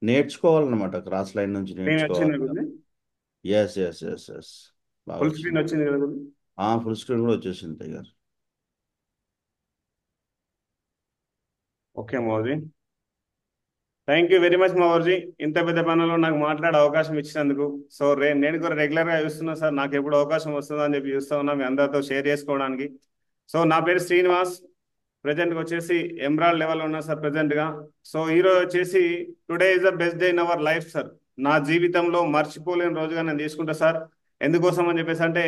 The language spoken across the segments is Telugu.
నేర్చుకోవాలన్నమాట, క్రాస్ లైన్ నుంచి స్క్రీన్ వచ్చింది నేర్చుకోవాలి. కదా, ఎస్ ఎస్ ఎస్ ఎస్. బాగా ఫుల్ స్క్రీన్ వచ్చింది. వచ్చింది కదా. ఫుల్ స్క్రీన్ కూడా వచ్చేసింది tiger. Okay Modi, thank you very much మోర్జీ, ఇంత పెద్ద పనుల్లో నాకు మాట్లాడే అవకాశం ఇచ్చినందుకు. సో నేను కూడా రెగ్యులర్గా చూస్తున్నా సార్, నాకు ఎప్పుడు అవకాశం వస్తుందో అని చెప్పి చూస్తూ ఉన్నా మీ అందరితో షేర్ చేసుకోవడానికి. సో నా పేరు శ్రీనివాస్, ప్రజెంట్గా వచ్చేసి ఎమ్రాల్డ్ లెవెల్లో ఉన్నా సార్ ప్రజెంట్గా. సో ఈరోజు వచ్చేసి today is the best day in our life sir. నా జీవితంలో మర్చిపోలేని రోజుగా నేను తీసుకుంటా సార్. ఎందుకోసం అని చెప్పేసి అంటే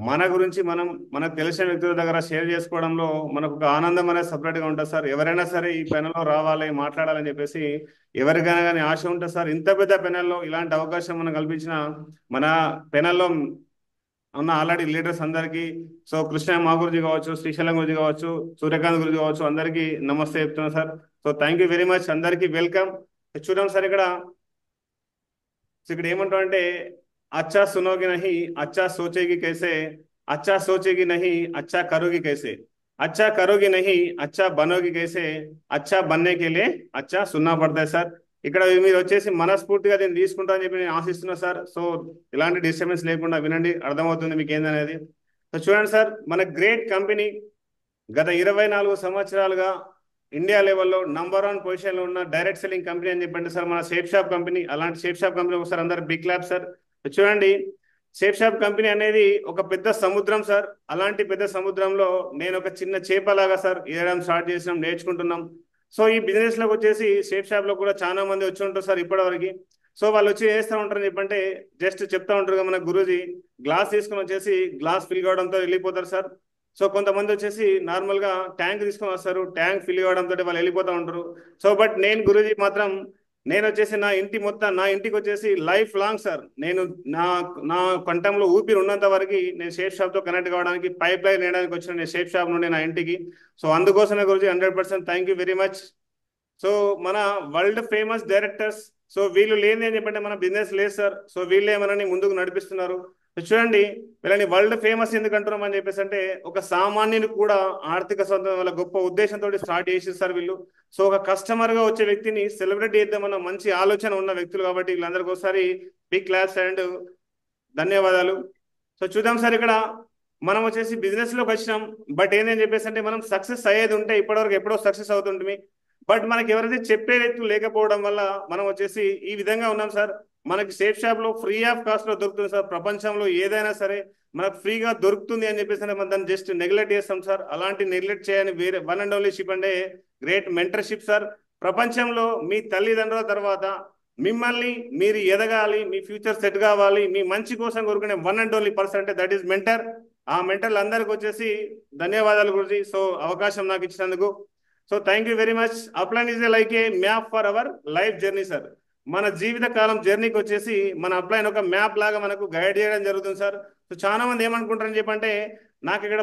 మన గురించి మనం మనకు తెలిసిన వ్యక్తుల దగ్గర షేర్ చేసుకోవడంలో మనకు ఒక ఆనందం అనేది సపరేట్గా ఉంటుంది సార్. ఎవరైనా సరే ఈ పెనల్లో రావాలి మాట్లాడాలని చెప్పేసి ఎవరికైనా కానీ ఆశ ఉంటుంది సార్. ఇంత పెద్ద పెనల్లో ఇలాంటి అవకాశం మనం కల్పించిన మన పెనల్లో ఉన్న ఆల్రెడీ లీడర్స్ అందరికీ, సో కృష్ణ మా గురించి కావచ్చు, శ్రీశైలం గురించి కావచ్చు, సూర్యకాంత్ గురించి కావచ్చు, అందరికీ నమస్తే చెప్తున్నాను sir. So thank you very much, అందరికీ వెల్కమ్. చూడండి సార్ ఇక్కడ, సో ఇక్కడ ఏమంటాం అంటే అచ్చా సునోగి నహి అచ్చా సోచేగి కైసే, అచ్చా సోచేగి నహి అచ్చా కరోగి కైసే, అచ్చా కరోగి నహి అచ్చా బనోగి కైసే, అచ్చా బన్నే కే లియే అచ్చా సున్నా పడతాయి సార్. ఇక్కడ మీరు వచ్చేసి మనస్ఫూర్తిగా దీన్ని తీసుకుంటా అని చెప్పి నేను ఆశిస్తున్నా సార్. సో ఇలాంటి డిస్టర్బెన్స్ లేకుండా వినండి, అర్థమవుతుంది మీకు ఏందనేది. సో చూడండి సార్, మన గ్రేట్ కంపెనీ గత 24 సంవత్సరాలుగా ఇండియా లెవెల్లో #1 పొజిషన్లో ఉన్న డైరెక్ట్ సెల్లింగ్ కంపెనీ అని చెప్పండి సార్ మన షేప్ షాప్ కంపెనీ. అలాంటి షేప్ షాప్ కంపెనీ ఒకసారి అందరు బిగ్ క్లాప్ సార్. చూడండి, షేప్ షాప్ కంపెనీ అనేది ఒక పెద్ద సముద్రం సార్. అలాంటి పెద్ద సముద్రంలో నేను ఒక చిన్న చేపలాగా సార్ ఈయడం స్టార్ట్ చేసినాం, నేర్చుకుంటున్నాం. సో ఈ బిజినెస్ లోకి వచ్చేసి షేప్ షాప్ లో కూడా చాలా మంది వచ్చి ఉంటారు సార్ ఇప్పటివరకు. సో వాళ్ళు వచ్చి చేస్తూ ఉంటారు చెప్పంటే జస్ట్ చెప్తా ఉంటారు కదా మన గురూజీ, గ్లాస్ తీసుకొని వచ్చేసి గ్లాస్ ఫిల్ కావడంతో వెళ్ళిపోతారు సార్. సో కొంతమంది వచ్చేసి నార్మల్ గా ట్యాంక్ తీసుకొని వస్తారు, ట్యాంక్ ఫిల్ కావడంతో వాళ్ళు వెళ్ళిపోతూ ఉంటారు. సో బట్ నేను గురూజీ మాత్రం, నేను వచ్చేసి నా ఇంటి మొత్తం, నా ఇంటికి వచ్చేసి లైఫ్ లాంగ్ సార్, నేను నా నా కంఠంలో ఊపిరి ఉన్నంత వరకు నేను షేప్ షాప్ తో కనెక్ట్ కావడానికి, పైప్ లైన్ వేయడానికి వచ్చిన నేను షేప్ షాప్ నుండి నా ఇంటికి. సో అందుకోసమే గురించి 100% thank you very much. So మన వరల్డ్ ఫేమస్ డైరెక్టర్స్, సో వీళ్ళు లేని అని చెప్పంటే మన బిజినెస్ లేదు సార్. సో వీళ్ళే మనని ముందుకు నడిపిస్తున్నారు. సో చూడండి, వీళ్ళని వరల్డ్ ఫేమస్ ఎందుకు అంటున్నాం అని చెప్పేసి అంటే ఒక సామాన్యుని కూడా ఆర్థిక స్వతంత్రం వల్ల గొప్ప ఉద్దేశంతో స్టార్ట్ చేసి సార్ వీళ్ళు. సో ఒక కస్టమర్ గా వచ్చే వ్యక్తిని సెలబ్రిటీ చేద్దామన్న మంచి ఆలోచన ఉన్న వ్యక్తులు కాబట్టి వీళ్ళందరికీ ఒకసారి బిగ్ క్లాప్స్ అండ్ ధన్యవాదాలు. సో చూద్దాం సార్, ఇక్కడ మనం వచ్చేసి బిజినెస్ లోకి వచ్చినాం. బట్ ఏంటని చెప్పేసి అంటే మనం సక్సెస్ అయ్యేది ఉంటే ఇప్పటివరకు ఎప్పుడో సక్సెస్ అవుతుంటుంది. బట్ మనకి ఎవరైతే చెప్పే వ్యక్తులు లేకపోవడం వల్ల మనం వచ్చేసి ఈ విధంగా ఉన్నాం సార్. మనకి సేఫ్ షాప్ లో ఫ్రీ ఆఫ్ కాస్ట్ లో దొరుకుతుంది సార్. ప్రపంచంలో ఏదైనా సరే మనకు ఫ్రీగా దొరుకుతుంది అని చెప్పేసి మనం దాన్ని జస్ట్ నెగ్లెక్ట్ చేస్తాం సార్. అలాంటి నెగ్లెక్ట్ చేయని వేరే వన్ అండ్ ఓన్లీ షిప్ అంటే గ్రేట్ మెంటర్షిప్ సార్. ప్రపంచంలో మీ తల్లిదండ్రుల తర్వాత మిమ్మల్ని మీరు ఎదగాలి, మీ ఫ్యూచర్ సెట్ కావాలి, మీ మంచి కోసం కోరుకునే వన్ అండ్ ఓన్లీ పర్సన్ అంటే దట్ ఈస్ మెంటర్. ఆ మెంటర్లు అందరికి వచ్చేసి ధన్యవాదాలు గురించి, సో అవకాశం నాకు ఇచ్చినందుకు. So thank you very much. Upline is like A map for our life journey sir. మన జీవిత కాలం జర్నీకి వచ్చేసి మన అప్లైన్ ఒక మ్యాప్ లాగా మనకు గైడ్ చేయడం జరుగుతుంది సార్. సో చాలా మంది ఏమనుకుంటారని చెప్పంటే నాకు ఇక్కడ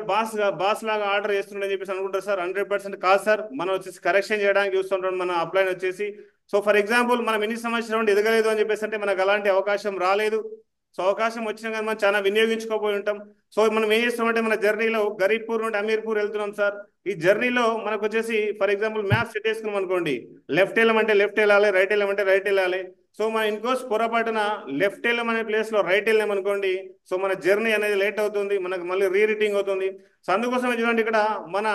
బాస్ లాగా ఆర్డర్ చేస్తుండని చెప్పేసి అనుకుంటారు సార్. 100% కాదు సార్. మనం వచ్చేసి కరెక్షన్ చేయడానికి చూస్తుంటాం మన అప్లైన్ వచ్చేసి. సో ఫర్ ఎగ్జాంపుల్ మనం ఎన్ని సంవత్సరాల నుండి ఎదగలేదు అని చెప్పేసి అంటే మనకు అలాంటి అవకాశం రాలేదు. సో అవకాశం వచ్చినా కానీ మనం చాలా వినియోగించుకోపోయి ఉంటాం. సో మనం ఏం చేస్తామంటే మన జర్నీలో గరీబ్పూర్ నుండి అమీర్పూర్ వెళ్తున్నాం సార్. ఈ జర్నీలో మనకు వచ్చేసి ఫర్ ఎగ్జాంపుల్ మ్యాప్ సెట్ చేసుకున్నాం అనుకోండి, లెఫ్ట్ వెళ్ళమంటే లెఫ్ట్ వెళ్ళాలి, రైట్ వెళ్ళమంటే రైట్ వెళ్ళాలి. సో మన ఇన్కోస్ పొరపాటున లెఫ్ట్ వెళ్ళమనే ప్లేస్ లో రైట్ వెళ్ళామనుకోండి, సో మన జర్నీ అనేది లేట్ అవుతుంది, మనకు మళ్ళీ రీరీటింగ్ అవుతుంది. సో అందుకోసం చూడండి ఇక్కడ మన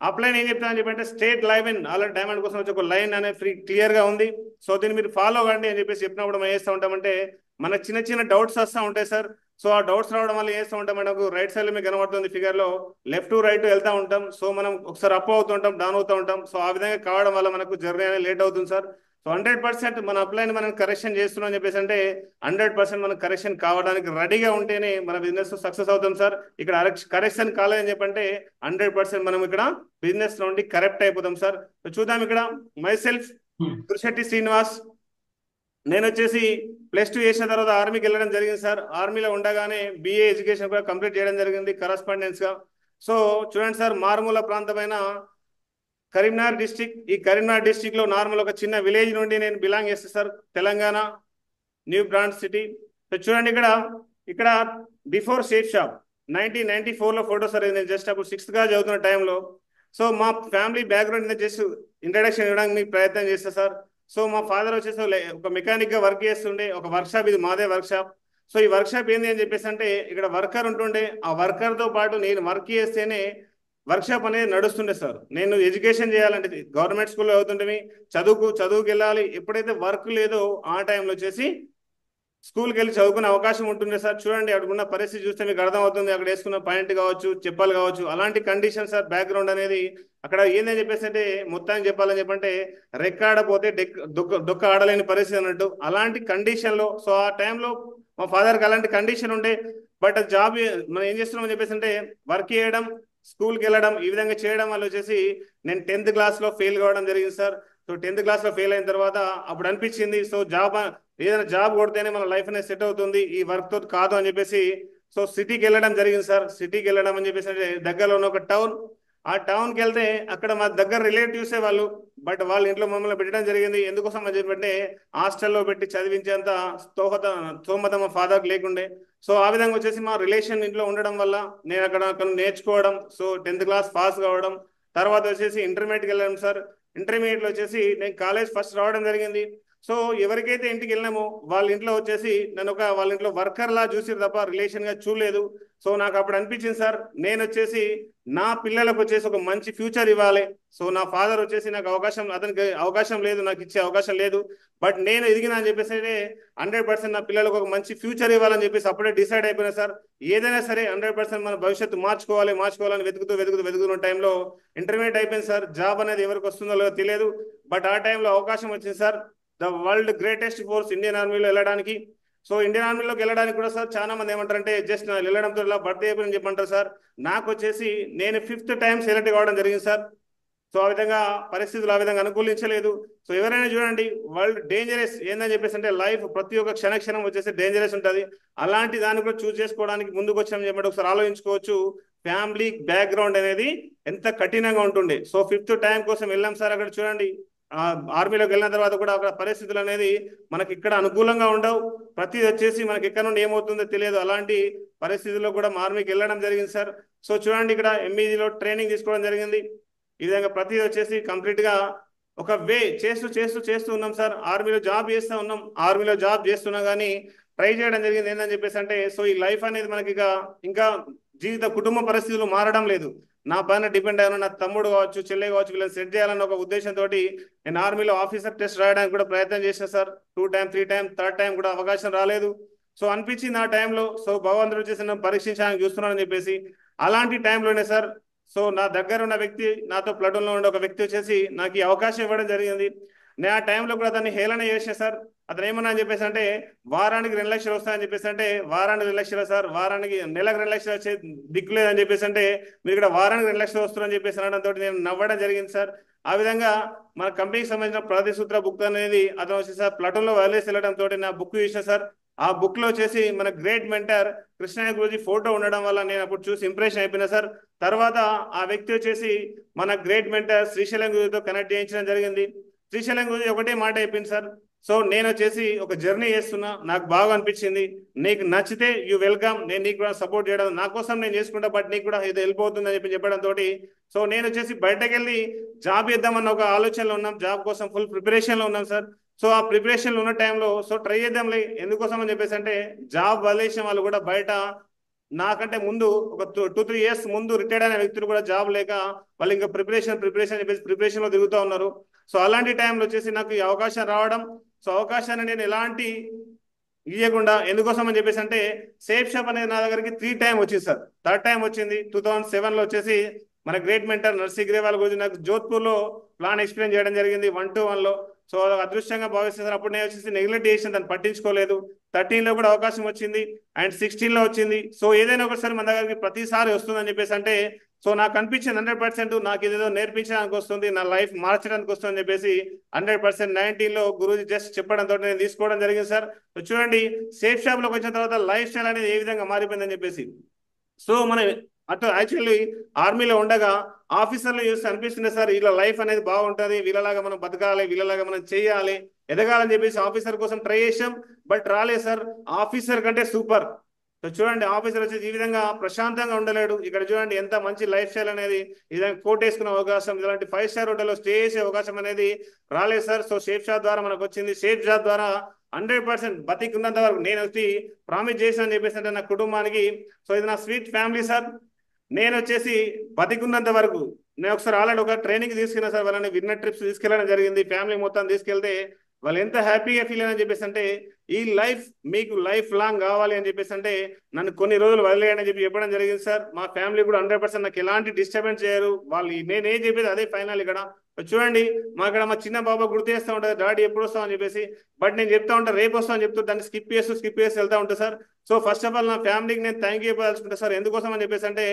అప్లైన్ ఏం చెప్తా అని చెప్పంటే స్టేట్ లైన్ ఆల్రెడీ డైమండ్ కోసం వచ్చి ఒక లైన్ అనేది ఫ్రీ క్లియర్ గా ఉంది. సో దీన్ని మీరు ఫాలో కండి అని చెప్పేసి చెప్పినప్పుడు మనం చేస్తూ ఉంటామంటే మనకు చిన్న చిన్న డౌట్స్ వస్తూ ఉంటాయి సార్. సో ఆ డౌట్స్ రావడం వల్ల చేస్తూ ఉంటాం, మనకు రైట్ సైడ్ లో మీకు కనబడుతుంది ఫిగర్ లో లెఫ్ట్ టు రైట్ వెళ్తూ ఉంటాం. సో మనం ఒకసారి అప్ అవుతూ ఉంటాం, డౌన్ అవుతూ ఉంటాం. సో ఆ విధంగా కావడం వల్ల మనకు జర్నీ అనేది లేట్ అవుతుంది సార్. సో 100% మన అప్లైన్ మనం కరెక్షన్ చేస్తున్నాం అని చెప్పేసి అంటే 100% మనం కరెక్షన్ కావడానికి రెడీగా ఉంటేనే మన బిజినెస్ సక్సెస్ అవుతాం సార్. ఇక్కడ కరెక్షన్ కాలేదని చెప్పంటే 100% మనం ఇక్కడ బిజినెస్ నుండి కరెక్ట్ అయిపోతాం సార్. చూద్దాం ఇక్కడ మై సెల్ఫ్ కురిశెట్టి శ్రీనివాస్. నేను వచ్చేసి +2 చేసిన తర్వాత ఆర్మీకి వెళ్ళడం జరిగింది సార్. ఆర్మీలో ఉండగానే BA ఎడ్యుకేషన్ కూడా కంప్లీట్ చేయడం జరిగింది కరస్పాండెన్స్ గా. సో చూడండి సార్, మారుమూల ప్రాంతమైన కరీంనగర్ డిస్టిక్, ఈ కరీంనగర్ డిస్టిక్ లో నార్మల్ ఒక చిన్న విలేజ్ నుండి నేను బిలాంగ్ చేస్తాను sir, Telangana new brand city. So చూడండి ఇక్కడ, ఇక్కడ బిఫోర్ షేప్ షాప్ 1994లో ఫోటో సార్. నేను జస్ట్ అప్పుడు 6th గా చదువుతున్న టైంలో. సో మా ఫ్యామిలీ బ్యాక్గ్రౌండ్ జస్ట్ ఇంట్రడక్షన్ ఇవ్వడానికి మీకు ప్రయత్నం చేస్తా సార్. సో మా ఫాదర్ వచ్చేసి ఒక మెకానిక్ గా వర్క్ చేస్తుండే, ఒక వర్క్ షాప్, ఇది మాదే వర్క్ షాప్. సో ఈ వర్క్ షాప్ ఏంది అని చెప్పేసి అంటే ఇక్కడ వర్కర్ ఉంటుండే, ఆ వర్కర్ తో పాటు నేను వర్క్ చేస్తేనే వర్క్ షాప్ అనేది నడుస్తుండే సార్. నేను ఎడ్యుకేషన్ చేయాలంటే గవర్నమెంట్ స్కూల్లో అవుతుంటే చదువుకు వెళ్ళాలి. ఎప్పుడైతే వర్క్ లేదో ఆ టైంలో వచ్చేసి స్కూల్కి వెళ్ళి చదువుకునే అవకాశం ఉంటుంది సార్. చూడండి అక్కడున్న పరిస్థితి చూస్తే మీకు అర్థమవుతుంది. అక్కడ వేసుకున్న పాయింట్ కావచ్చు, చెప్పాలి కావచ్చు, అలాంటి కండిషన్ సార్. బ్యాక్గ్రౌండ్ అనేది అక్కడ ఏందని చెప్పేసి అంటే మొత్తానికి చెప్పాలని చెప్పంటే రెక్కాడపోతే డొక్క ఆడలేని పరిస్థితి అన్నట్టు అలాంటి కండిషన్లో. సో ఆ టైంలో మా ఫాదర్కి అలాంటి కండిషన్ ఉండే. బట్ జాబ్ మనం ఏం చేస్తున్నామని చెప్పేసి అంటే వర్క్ చేయడం, స్కూల్కి వెళ్ళడం, ఈ విధంగా చేయడం వల్ల వచ్చేసి నేను 10th క్లాస్లో ఫెయిల్ కావడం జరిగింది సార్. సో 10th క్లాస్లో ఫెయిల్ అయిన తర్వాత అప్పుడు అనిపించింది, సో ఏదైనా జాబ్ కొడితేనే మన లైఫ్ అనేది సెట్ అవుతుంది, ఈ వర్క్ తోటి కాదు అని చెప్పేసి సో సిటీకి వెళ్ళడం జరిగింది సార్. సిటీకి వెళ్ళడం అని చెప్పేసి అంటే దగ్గరలో ఉన్న ఒక టౌన్, ఆ టౌన్కి వెళ్తే అక్కడ మా దగ్గర రిలేటివ్సే వాళ్ళు. బట్ వాళ్ళ ఇంట్లో మమ్మల్ని పెట్టడం జరిగింది. ఎందుకోసం అని చెప్పంటే హాస్టల్లో పెట్టి చదివించేంత స్తోమత మా ఫాదర్కి లేకుండే. సో ఆ విధంగా వచ్చేసి మా రిలేషన్ ఇంట్లో ఉండడం వల్ల నేను అక్కడ నేర్చుకోవడం, సో 10th క్లాస్ పాస్ కావడం, తర్వాత వచ్చేసి ఇంటర్మీడియట్కి వెళ్ళాం సార్. ఇంటర్మీడియట్లో వచ్చేసి నేను కాలేజ్ ఫస్ట్ రావడం జరిగింది. సో ఎవరికైతే ఇంటికి వెళ్ళామో వాళ్ళ ఇంట్లో వచ్చేసి నన్ను వాళ్ళ ఇంట్లో వర్కర్ లా చూసిరు తప్ప రిలేషన్ గా చూడలేదు. సో నాకు అప్పుడు అనిపించింది సార్, నేను వచ్చేసి నా పిల్లలకు వచ్చేసి ఒక మంచి ఫ్యూచర్ ఇవ్వాలి. సో నా ఫాదర్ వచ్చేసి నాకు అతనికి అవకాశం లేదు, నాకు ఇచ్చే అవకాశం లేదు. బట్ నేను ఎదిగినా అని చెప్పేసి 100% నా పిల్లలకు ఒక మంచి ఫ్యూచర్ ఇవ్వాలని చెప్పేసి అప్పుడే డిసైడ్ అయిపోయినా సార్. ఏదైనా సరే 100% మన భవిష్యత్తు మార్చుకోవాలని వెతుకుతున్న టైంలో ఇంటర్మీడియట్ అయిపోయింది సార్. జాబ్ అనేది ఎవరికి వస్తుందో లేదో తెలియదు. బట్ ఆ టైంలో అవకాశం వచ్చింది sir, the world greatest force Indian ఆర్మీలో వెళ్ళడానికి. సో ఇండియన్ ఆర్మీలోకి వెళ్ళడానికి కూడా సార్ చాలా మంది ఏమంటారంటే జస్ట్ వెళ్ళడంతో ఇలా భర్తీ అయిపోయిందని చెప్పంటారు సార్. నాకు వచ్చేసి నేను 5th టైం సెలెక్ట్ కావడం జరిగింది సార్. సో ఆ విధంగా పరిస్థితులు ఆ విధంగా అనుకూలించలేదు. సో ఎవరైనా చూడండి, వరల్డ్ డేంజరస్ ఏందని చెప్పేసి అంటే లైఫ్ ప్రతి ఒక్క క్షణం వచ్చేసి డేంజరస్ ఉంటుంది. అలాంటి దాన్ని కూడా చూస్ చేసుకోవడానికి ముందుకు వచ్చామని చెప్పండి ఒకసారి ఆలోచించుకోవచ్చు. ఫ్యామిలీ బ్యాక్గ్రౌండ్ అనేది ఎంత కఠినంగా ఉంటుండే. సో 5th టైం కోసం వెళ్ళాం సార్. అక్కడ చూడండి ఆర్మీలోకి వెళ్ళిన తర్వాత కూడా అక్కడ పరిస్థితులు అనేది మనకి ఇక్కడ అనుకూలంగా ఉండవు. ప్రతిది వచ్చేసి మనకి ఎక్కడ నుండి ఏమవుతుందో తెలియదు. అలాంటి పరిస్థితుల్లో కూడా ఆర్మీకి వెళ్ళడం జరిగింది సార్. సో చూడండి ఇక్కడ MEGలో ట్రైనింగ్ తీసుకోవడం జరిగింది. ఈ విధంగా ప్రతిది వచ్చేసి కంప్లీట్ గా ఒక వే చేస్తూ ఉన్నాం సార్. ఆర్మీలో జాబ్ చేస్తున్నా కానీ ట్రై చేయడం జరిగింది. ఏంటని చెప్పేసి అంటే సో ఈ లైఫ్ అనేది మనకి ఇంకా కుటుంబ పరిస్థితులు మారడం లేదు. నా పైన డిపెండ్ అయిన నా తమ్ముడు కావచ్చు, చెల్లె కావచ్చు, వీళ్ళని సెట్ చేయాలన్న ఒక ఉద్దేశంతో నేను ఆర్మీలో ఆఫీసర్ టెస్ట్ రాయడానికి కూడా ప్రయత్నం చేశాను sir. 2 time 3 time 3rd time కూడా అవకాశం రాలేదు. సో అనిపించింది ఆ టైంలో, సో భగవంతుడు వచ్చేసి నన్ను పరీక్షించడానికి చూస్తున్నానని చెప్పేసి. అలాంటి టైంలోనే సార్, సో నా దగ్గర ఉన్న వ్యక్తి, నాతో ప్లటూన్లో ఉండే ఒక వ్యక్తి వచ్చేసి నాకు ఈ అవకాశం ఇవ్వడం జరిగింది. నేను ఆ టైంలో కూడా అతన్ని హేళన చేసిన సార్. అతను ఏమన్నా అని చెప్పేసి అంటే వారానికి 2 లక్షలు వస్తాయని చెప్పేసి అంటే వారానికి 2 లక్షలు సార్, నెలకు 2 లక్షలు వచ్చే దిక్కు లేదని చెప్పేసి అంటే మీరు ఇక్కడ వారానికి 2 లక్షలు వస్తున్నారని చెప్పేసి అనడంతో నేను నవ్వడం జరిగింది సార్. ఆ విధంగా మన కంపెనీకి సంబంధించిన ప్రతి సూత్ర బుక్ అనేది అతను వచ్చి సార్ ప్లటూన్లో వదిలేసి వెళ్ళడంతో నా బుక్ చూసిన సార్. ఆ బుక్ లో వచ్చేసి మన great mentor Krishnayya Guruji photo ఉండడం వల్ల నేను అప్పుడు చూసి ఇంప్రెషన్ అయిపోయినా సార్. తర్వాత ఆ వ్యక్తి వచ్చేసి మన గ్రేట్ మెంటర్ శ్రీశైలం గురూజీతో కనెక్ట్ చేయించడం జరిగింది. శ్రీశైలం గురూజీ ఒకటే మాట అయిపోయింది సార్, సో నేను వచ్చేసి ఒక జర్నీ చేస్తున్నా, నాకు బాగా అనిపించింది, నీకు నచ్చితే యూ వెల్కమ్, నేను నీకు కూడా సపోర్ట్ చేయడం నా కోసం నేను చేసుకుంటా, బట్ నీకు కూడా ఇది హెల్ప్ అవుతుందని చెప్పడంతో సో నేను వచ్చేసి బయటకు వెళ్ళి జాబ్ చేద్దామన్న ఒక ఆలోచనలో ఉన్నాం. జాబ్ కోసం ఫుల్ ప్రిపరేషన్లో ఉన్నాం సార్. సో ఆ ప్రిపరేషన్లో ఉన్న టైంలో సో ట్రై చేద్దాంలే, ఎందుకోసం అని చెప్పేసి అంటే జాబ్ వదిలేసిన వాళ్ళు కూడా బయట నాకంటే ముందు ఒక 2-3 ఇయర్స్ ముందు రిటైర్డ్ అయిన వ్యక్తులు కూడా జాబ్ లేక వాళ్ళు ఇంకా ప్రిపరేషన్ చెప్పేసి ప్రిపరేషన్లో తిరుగుతూ ఉన్నారు. సో అలాంటి టైంలో వచ్చేసి నాకు ఈ అవకాశం రావడం, సో అవకాశాన్ని నేను ఎలాంటి ఇవ్వకుండా ఎందుకోసం అని చెప్పేసి అంటే సేఫ్ షాప్ అనేది నా దగ్గరికి 3 టైం వచ్చింది సార్. 3rd టైం వచ్చింది 2007లో వచ్చేసి మన గ్రేట్ మెంటర్ నర్సీగ్రేవాల్ గురించి నాకు జోధ్పూర్లో ప్లాన్ ఎక్స్ప్లెయిన్ చేయడం జరిగింది 1-to-1లో. సో అదృష్టంగా భావిస్తున్నాను. అప్పుడు నేను వచ్చేసి నెగ్లెక్ట్ చేసిన, దాన్ని పట్టించుకోలేదు. 13లో కూడా అవకాశం వచ్చింది అండ్ 16లో వచ్చింది. సో ఏదైనా ఒకసారి మన దగ్గరికి ప్రతిసారి వస్తుందని చెప్పేసి అంటే సో నాకు అనిపించింది 100% నాకు ఇదేదో నేర్పించడానికి వస్తుంది, నా లైఫ్ మార్చడానికి వస్తుంది అని చెప్పేసి 100% 19లో గురూజీ జస్ట్ చెప్పడంతో నేను తీసుకోవడం జరిగింది సార్. సో చూడండి సేఫ్ షాప్లోకి వచ్చిన తర్వాత లైఫ్ స్టైల్ అనేది ఏ విధంగా మారిపోయిందని చెప్పేసి. సో మన అటు యాక్చువల్లీ ఆర్మీలో ఉండగా ఆఫీసర్లు చూస్తే అనిపిస్తుంది సార్, వీళ్ళ లైఫ్ అనేది బాగుంటుంది, వీళ్ళలాగా మనం బతకాలి, వీళ్ళలాగా మనం చేయాలి, ఎదగాలని చెప్పేసి ఆఫీసర్ కోసం ట్రై చేసాం. బట్ రాలేదు సార్. ఆఫీసర్ కంటే సూపర్ సో చూడండి ఆఫీసర్ వచ్చేసి ఈ విధంగా ప్రశాంతంగా ఉండలేడు. ఇక్కడ చూడండి ఎంత మంచి లైఫ్ స్టైల్ అనేది, ఇలాంటి కోట్ వేసుకునే అవకాశం, ఇలాంటి 5 స్టార్ హోటల్లో స్టే చేసే అవకాశం అనేది రాలేదు సార్. సో షేప్ షాప్ ద్వారా మనకు వచ్చింది. షేప్ షాప్ ద్వారా 100% బతికున్నంత వరకు నేను వచ్చి ప్రామిస్ చేశాను చెప్పేసి అంటే నా కుటుంబానికి. సో ఇది నా స్వీట్ ఫ్యామిలీ సార్. నేను వచ్చేసి బతికున్నంత వరకు నేను ఒకసారి ఆల్రెడీ ఒక ట్రైనింగ్ తీసుకున్నా సార్. వాళ్ళని విన్నర్ ట్రిప్స్ తీసుకెళ్ళడం జరిగింది. ఫ్యామిలీ మొత్తం తీసుకెళ్తే వాళ్ళు ఎంత హ్యాపీగా ఫీల్ అని చెప్పేసి అంటే, ఈ లైఫ్ మీకు లైఫ్ లాంగ్ కావాలి అని చెప్పేసి అంటే నన్ను కొన్ని రోజులు వదిలేయని చెప్పి చెప్పడం జరిగింది సార్. మా ఫ్యామిలీ కూడా 100% నాకు ఎలాంటి డిస్టర్బెన్స్ చేయరు. వాళ్ళు నేనేం చెప్పేది అదే ఫైనల్. ఇక్కడ చూడండి ఇక్కడ మా చిన్న బాబా గుర్తు చేస్తూ ఉంటుంది, డాడీ ఎప్పుడు వస్తాం అని చెప్పేసి. బట్ నేను చెప్తా ఉంటా రేపు వస్తాం అని చెప్తూ దాన్ని స్కిప్ చేసి వెళ్తా ఉంటా sir. So first of all నా ఫ్యామిలీకి నేను థ్యాంక్ యూ చెప్పాల్సుకుంటా సార్. ఎందుకోసం అని చెప్పేసి అంటే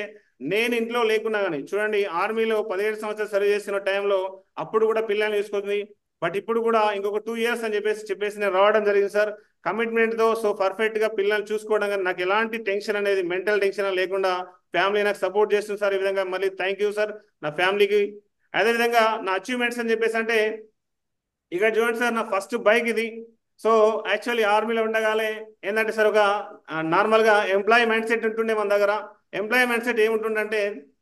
నేను ఇంట్లో లేకున్నా కానీ చూడండి ఆర్మీలో 17 సంవత్సరాలు సర్వ్ చేసిన టైంలో అప్పుడు కూడా పిల్లల్ని తీసుకుంది. బట్ ఇప్పుడు కూడా ఇంకొక 2 ఇయర్స్ అని చెప్పేసి నేను రావడం జరిగింది సార్ కమిట్మెంట్ తో. సో పర్ఫెక్ట్ గా పిల్లల్ని చూసుకోవడం కానీ నాకు ఎలాంటి టెన్షన్ అనేది మెంటల్ టెన్షన్ లేకుండా ఫ్యామిలీ నాకు సపోర్ట్ చేస్తుంది సార్. ఈ విధంగా మళ్ళీ థ్యాంక్ యూ సార్ నా ఫ్యామిలీకి. అదేవిధంగా నా అచీవ్మెంట్స్ అని చెప్పేసి అంటే ఇక్కడ చూడండి సార్, నా ఫస్ట్ బైక్ ఇది. సో యాక్చువల్లీ ఆర్మీలో ఉండగానే ఏంటంటే సార్ ఒక నార్మల్గా ఎంప్లాయీ మైండ్ సెట్ ఉంటుండే మన దగ్గర. ఎంప్లాయీ మైండ్ సెట్ ఏముంటుందంటే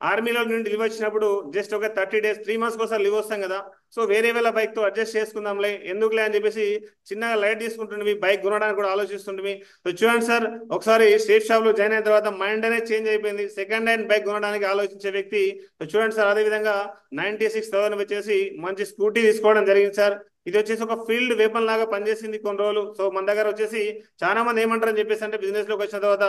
ఆర్మీలో నుండి లీవ్ వచ్చినప్పుడు జస్ట్ ఒక 30 days 3 months ఒకసారి లీవ్ వస్తాం కదా. సో వేరే వేళ బైక్ తో అడ్జస్ట్ చేసుకుందాంలే ఎందుకులే అని చెప్పేసి చిన్నగా లైట్ తీసుకుంటుండే, బైక్ కొనడానికి కూడా ఆలోచిస్తుంటే. సో చూడండి సార్ ఒకసారి స్టేట్ షాప్ లో జాయిన్ అయిన తర్వాత మైండ్ అనేది చేంజ్ అయిపోయింది. సెకండ్ హ్యాండ్ బైక్ కొనడానికి ఆలోచించే వ్యక్తి. సో చూడండి సార్ అదేవిధంగా 96,000 వచ్చేసి మంచి స్కూటీ తీసుకోవడం జరిగింది సార్. ఇది వచ్చేసి ఒక ఫీల్డ్ వెపన్ లాగా పనిచేసింది కొన్ని రోజులు. సో మన దగ్గర వచ్చేసి చాలా మంది ఏమంటారని చెప్పేసి అంటే బిజినెస్ లోకి వచ్చిన తర్వాత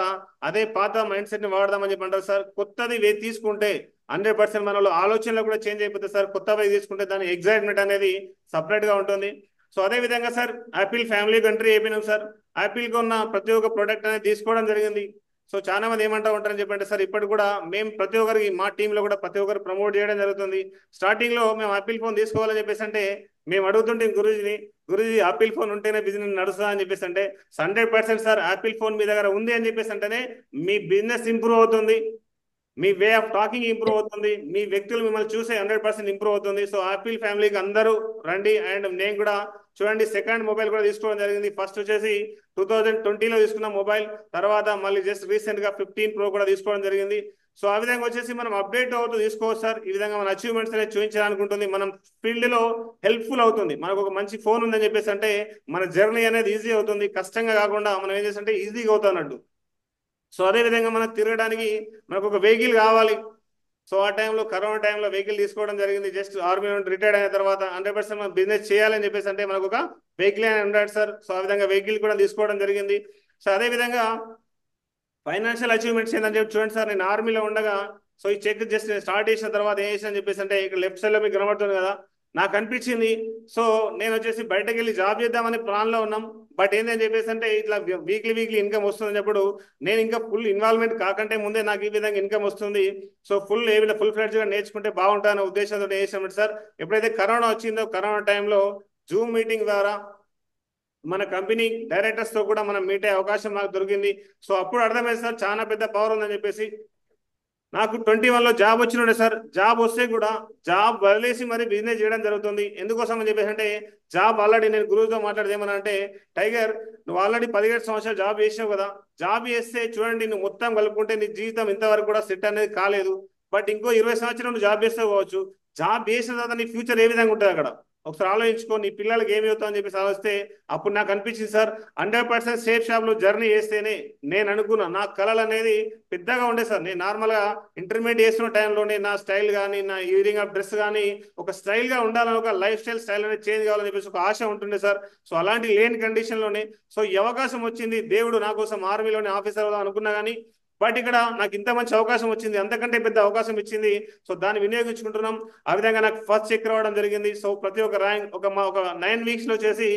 అదే పాత మైండ్ సెట్ ని వాడదామని చెప్పి అంటారు సార్. కొత్తది తీసుకుంటే 100% మనలో ఆలోచనలో కూడా చేంజ్ అయిపోతుంది సార్. కొత్త బైక్ తీసుకుంటే దాని ఎగ్జైట్మెంట్ అనేది సపరేట్ గా ఉంటుంది. సో అదే విధంగా సార్ యాపిల్ ఫ్యామిలీ కంట్రీ అయిపోయినాం సార్. యాపిల్ కు ఉన్న ప్రతి ఒక్క ప్రోడక్ట్ అనేది తీసుకోవడం జరిగింది. సో చాలా మంది ఏమంటా ఉంటారని చెప్పంటే సార్ ఇప్పటి కూడా మేము ప్రతి ఒక్కరికి మా టీంలో కూడా ప్రతి ఒక్కరు ప్రమోట్ చేయడం జరుగుతుంది. స్టార్టింగ్ లో మేము యాపిల్ ఫోన్ తీసుకోవాలని చెప్పేసి అంటే మేము అడుగుతుంటే గురూజీ యాపిల్ ఫోన్ ఉంటేనే బిజినెస్ నడుస్తుందా అని చెప్పేసి అంటే 100% సార్ యాపిల్ ఫోన్ మీ దగ్గర ఉంది అని చెప్పేసి అంటేనే మీ బిజినెస్ ఇంప్రూవ్ అవుతుంది, మీ వే ఆఫ్ టాకింగ్ ఇంప్రూవ్ అవుతుంది, మీ వ్యక్తులు మిమ్మల్ని చూసే 100% ఇంప్రూవ్ అవుతుంది. సో యాపిల్ ఫ్యామిలీకి అందరూ రండి. అండ్ నేను కూడా చూడండి సెకండ్ మొబైల్ కూడా తీసుకోవడం జరిగింది. ఫస్ట్ వచ్చేసి 2020లో తీసుకున్న మొబైల్, తర్వాత మళ్ళీ జస్ట్ రీసెంట్ గా 15 Pro కూడా తీసుకోవడం జరిగింది. సో ఆ విధంగా వచ్చేసి మనం అప్డేట్ అవుతూ తీసుకోవచ్చు సార్. ఈ విధంగా మన అచీవ్మెంట్స్ అనేది చూపించాలనుకుంటుంది, మనం ఫీల్డ్ లో హెల్ప్ఫుల్ అవుతుంది. మనకు ఒక మంచి ఫోన్ ఉందని చెప్పేసి అంటే మన జర్నీ అనేది ఈజీ అవుతుంది, కష్టంగా కాకుండా మనం ఏం చేస్తుంటే ఈజీగా అవుతున్నట్టు. సో అదే విధంగా మనకు తిరగడానికి మనకు ఒక వెహికల్ కావాలి. సో ఆ టైంలో కరోనా టైంలో వెహికల్ తీసుకోవడం జరిగింది. జస్ట్ ఆర్మీ నుండి రిటైర్డ్ అయిన తర్వాత 100% మనం బిజినెస్ చేయాలని చెప్పేసి అంటే మనకు ఒక వెహికల్ అని ఉండాలి సార్. సో ఆ విధంగా వెహికల్ కూడా తీసుకోవడం జరిగింది. సో అదే విధంగా ఫైనాన్షియల్ అచీవ్మెంట్స్ ఏంటని చెప్పి చూడండి సార్, నేను ఆర్మీలో ఉండగా సో ఈ చెక్ జస్ట్ నేను స్టార్ట్ చేసిన తర్వాత ఏం చేసిన అని చెప్పేసి అంటే ఇక్కడ లెఫ్ట్ సైడ్ లో మీకు కనబడుతుంది కదా, నాకు అనిపించింది సో నేను వచ్చేసి బయటకు వెళ్ళి జాబ్ చేద్దామని ప్లాన్ లో ఉన్నాం. బట్ ఏంటని చెప్పేసి అంటే ఇట్లా వీక్లీ ఇన్కమ్ వస్తుంది అప్పుడు నేను ఇంకా ఫుల్ ఇన్వాల్వ్మెంట్ కాకంటే ముందే నాకు ఈ విధంగా ఇన్కమ్ వస్తుంది. సో ఫుల్ ఫ్లెడ్జ్ గా నేర్చుకుంటే బాగుంటుందనే ఉద్దేశంతో చేసినప్పుడు సార్ ఎప్పుడైతే కరోనా వచ్చిందో కరోనా టైంలో జూమ్ మీటింగ్ ద్వారా మన కంపెనీ డైరెక్టర్స్ తో కూడా మనం మీట్ అయ్యే అవకాశం నాకు దొరికింది. సో అప్పుడు అర్థమైంది సార్ చాలా పెద్ద పవర్ ఉందని చెప్పేసి. నాకు 21లో జాబ్ వచ్చినుండే సార్. జాబ్ వస్తే కూడా జాబ్ వదిలేసి మరి బిజినెస్ చేయడం జరుగుతుంది. ఎందుకోసం అని చెప్పేసి అంటే జాబ్ ఆల్రెడీ నేను గురువుతో మాట్లాడదేమన్నా అంటే టైగర్ నువ్వు ఆల్రెడీ 17 సంవత్సరాలు జాబ్ చేసావు కదా, జాబ్ చేస్తే చూడండి నువ్వు మొత్తం కలుపుకుంటే నీ జీవితం ఇంతవరకు కూడా సెట్ అనేది కాలేదు. బట్ ఇంకో 20 సంవత్సరాలు నువ్వు జాబ్ చేస్తే పోవచ్చు. జాబ్ చేసిన తర్వాత నీ ఫ్యూచర్ ఏ విధంగా ఉంటుంది అక్కడ ఒకసారి ఆలోచించుకో, నీ పిల్లలకి ఏమి అవుతావు అని చెప్పేసి ఆలోచిస్తే అప్పుడు నాకు అనిపించింది సార్ 100% సేఫ్ షాప్ లో జర్నీ చేస్తేనే నేను అనుకున్నా నా కళలు అనేది పెద్దగా ఉండే సార్. నేను నార్మల్ గా ఇంటర్మీడియట్ చేస్తున్న టైంలోనే నా స్టైల్ కానీ నా యూరింగ్ ఆఫ్ డ్రెస్ కానీ ఒక స్టైల్ గా ఉండాలని ఒక లైఫ్ స్టైల్ అనేది చేంజ్ కావాలని చెప్పేసి ఒక ఆశ ఉంటుండే సార్. సో అలాంటి లేని కండిషన్ లోనే సో ఈ అవకాశం వచ్చింది, దేవుడు నా కోసం ఆర్మీలోనే ఆఫీసర్ అవుదాం అనుకున్నా కానీ బట్ ఇక్కడ నాకు ఇంత మంచి అవకాశం వచ్చింది, అంతకంటే పెద్ద అవకాశం ఇచ్చింది. సో దాన్ని వినియోగించుకుంటున్నాం. ఆ విధంగా నాకు ఫస్ట్ చెక్ రావడం జరిగింది. సో ప్రతి ఒక్క ర్యాంక్ ఒక 9 weeks లో వచ్చేసి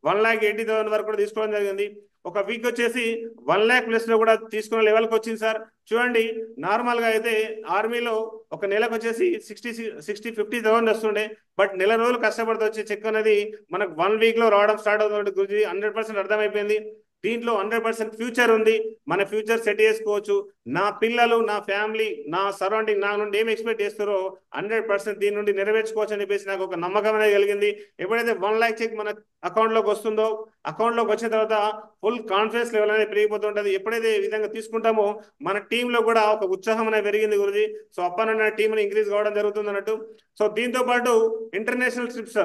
1,80,000 వరకు కూడా తీసుకోవడం జరిగింది. ఒక వీక్ వచ్చేసి 1 lakh ప్లస్ లో కూడా తీసుకునే లెవెల్కి వచ్చింది సార్. చూడండి నార్మల్ గా అయితే ఆర్మీలో ఒక నెలకు వచ్చేసి 50,000 వస్తుండే. బట్ నెల రోజులు కష్టపడితే వచ్చే చెక్ అనేది మనకు 1 week లో రావడం స్టార్ట్ అవుతుంది. గురించి 100% అర్థమైపోయింది. దీంట్లో 100% ఫ్యూచర్ ఉంది, మన ఫ్యూచర్ సెట్ చేసుకోవచ్చు, నా పిల్లలు నా ఫ్యామిలీ నా సరౌండింగ్ నా నుండి ఏం ఎక్స్పెక్ట్ చేస్తారో 100% దీని నుండి నెరవేర్చుకోవచ్చు అని చెప్పేసి నాకు ఒక నమ్మకం అనేది కలిగింది. ఎప్పుడైతే 1 లక్ష చెక్ మన అకౌంట్లోకి వస్తుందో, అకౌంట్లోకి వచ్చిన తర్వాత ఫుల్ కాన్ఫిడెన్స్ లెవెల్ అనేది పెరిగిపోతుంటుంది. ఎప్పుడైతే ఈ విధంగా తీసుకుంటామో మన టీంలో కూడా ఒక ఉత్సాహం అనేది పెరిగింది Guruji. So Appanna team increase కావడం జరుగుతుంది అన్నట్టు. సో దీంతో పాటు ఇంటర్నేషనల్ ట్రిప్స్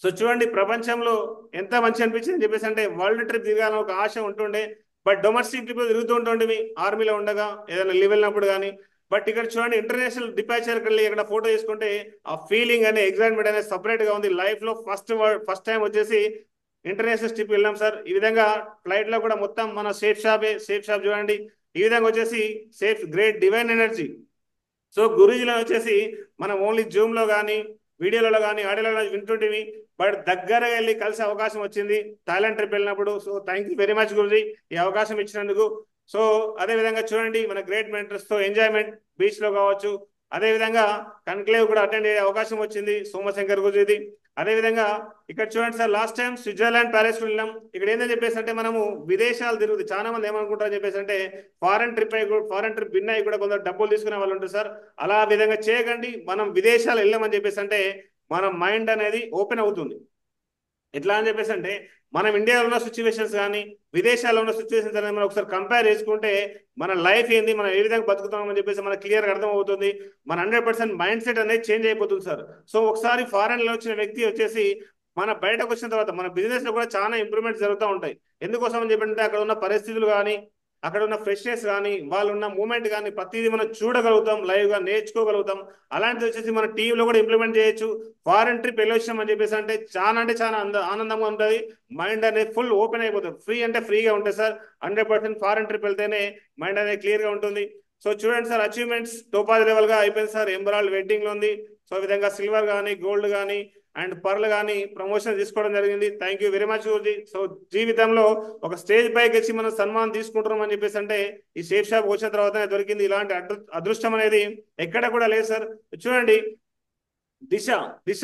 సో చూడండి, ప్రపంచంలో ఎంత మంచి అనిపించింది అని చెప్పేసి అంటే వరల్డ్ ట్రిప్ తిరగాలని ఒక ఆశ ఉంటుండే, బట్ డొమెస్టిక్ ట్రిప్ తిరుగుతూ ఉంటుండే ఆర్మీలో ఉండగా ఏదైనా లీవ్ వెళ్ళినప్పుడు కానీ. బట్ ఇక్కడ చూడండి, ఇంటర్నేషనల్ డిపాచర్కి వెళ్ళి ఇక్కడ ఫోటో తీసుకుంటే ఆ ఫీలింగ్ అనే ఎగ్జైట్మెంట్ అనేది సపరేట్ గా ఉంది. లైఫ్ లో ఫస్ట్ టైం వచ్చేసి ఇంటర్నేషనల్ ట్రిప్ వెళ్ళాం సార్. ఈ విధంగా ఫ్లైట్ లో కూడా మొత్తం మన సేఫ్ షాప్ చూడండి. ఈ విధంగా వచ్చేసి safe great divine energy. So గురూజీలో వచ్చేసి మనం ఓన్లీ జూమ్ లో కానీ వీడియోలలో కానీ ఆడియోలో కానీ వింటుంటివి, బట్ దగ్గరగా వెళ్ళి కలిసే అవకాశం వచ్చింది థాయిలాండ్ ట్రిప్ వెళ్ళినప్పుడు. So thank you very much Guruji ఈ అవకాశం ఇచ్చినందుకు. సో అదే విధంగా చూడండి, మన గ్రేట్ మెంటర్స్ తో ఎంజాయ్మెంట్ బీచ్ లో కావచ్చు, అదే విధంగా కన్క్లేవ్ కూడా అటెండ్ అయ్యే అవకాశం వచ్చింది సోమశంకర్ గురూజీది. అదే విధంగా ఇక్కడ చూడండి sir, last time Switzerland Paris వెళ్ళాం. ఇక్కడ ఏంటని చెప్పేసి అంటే మనము విదేశాలు తిరుగుతుంది, చాలా మంది ఏమనుకుంటారని చెప్పేసి అంటే ఫారెన్ ట్రిప్ విన్ అయ్యి కూడా కొందరు డబ్బులు తీసుకునే వాళ్ళు ఉంటారు సార్. అలా విధంగా చేయకండి, మనం విదేశాలు వెళ్ళామని చెప్పేసి అంటే మన మైండ్ అనేది ఓపెన్ అవుతుంది. ఎట్లా అని చెప్పేసి అంటే మనం ఇండియాలో ఉన్న సిచ్యువేషన్స్ కానీ విదేశాల్లో ఉన్న సిచ్యువేషన్స్ అనేది మనం ఒకసారి కంపేర్ చేసుకుంటే మన లైఫ్ ఏంది, మనం ఏ విధంగా బతుకుతామని చెప్పేసి మనకు క్లియర్గా అర్థం అవుతుంది. మన 100% మైండ్ సెట్ అనేది చేంజ్ అయిపోతుంది సార్. సో ఒకసారి ఫారెన్ లో వచ్చిన వ్యక్తి వచ్చేసి మన బయటకు వచ్చిన తర్వాత మన బిజినెస్ లో కూడా చాలా ఇంప్రూవ్మెంట్స్ జరుగుతూ ఉంటాయి. ఎందుకోసం అని చెప్పంటే అక్కడ ఉన్న పరిస్థితులు కానీ అక్కడ ఉన్న ఫ్రెష్నెస్ కానీ వాళ్ళు ఉన్న మూమెంట్ కానీ ప్రతిదీ మనం చూడగలుగుతాం, లైవ్ గా నేర్చుకోగలుగుతాం. అలాంటిది వచ్చేసి మన టీంలో కూడా ఇంప్లిమెంట్ చేయొచ్చు. ఫారెన్ ట్రిప్ వెళ్ళొచ్చాం అని చెప్పేసి అంటే చాలా ఆనందంగా ఉంటుంది. మైండ్ అనేది ఫుల్ ఓపెన్ అయిపోతుంది, ఫ్రీ అంటే ఫ్రీగా ఉంటుంది సార్. 100% ఫారెన్ ట్రిప్ వెళ్తేనే మైండ్ అనేది క్లియర్ గా ఉంటుంది. సో చూడండి సార్, అచీవ్మెంట్స్ టోపాజ్ లెవెల్ గా అయిపోయింది సార్. ఎంబరాల్డ్ వెడ్డింగ్ లో ఉంది. సో ఈ విధంగా సిల్వర్ కానీ గోల్డ్ కానీ అండ్ పర్ల్ కానీ ప్రమోషన్ తీసుకోవడం జరిగింది. Thank you very much Guruji. So జీవితంలో ఒక స్టేజ్ పైకి వచ్చి మనం సన్మానం తీసుకుంటున్నాం అని చెప్పేసి అంటే ఈ సేఫ్ షాప్ వచ్చిన తర్వాతనే దొరికింది. ఇలాంటి అదృష్టం అనేది ఎక్కడ కూడా లేదు సార్. చూడండి, దిశ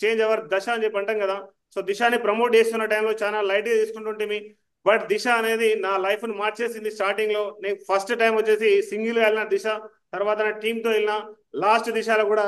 చేంజ్ అవర్ దశ అని చెప్పి అంటాం కదా. సో దిశని ప్రమోట్ చేస్తున్న టైంలో చాలా లైట్ గా తీసుకుంటుంటే, బట్ దిశ అనేది నా లైఫ్ ను మార్చేసింది. స్టార్టింగ్ లో నేను ఫస్ట్ టైం వచ్చేసి సింగిల్ గా వెళ్ళిన దిశ, తర్వాత నా టీమ్ తో వెళ్ళిన, లాస్ట్ దిశలో కూడా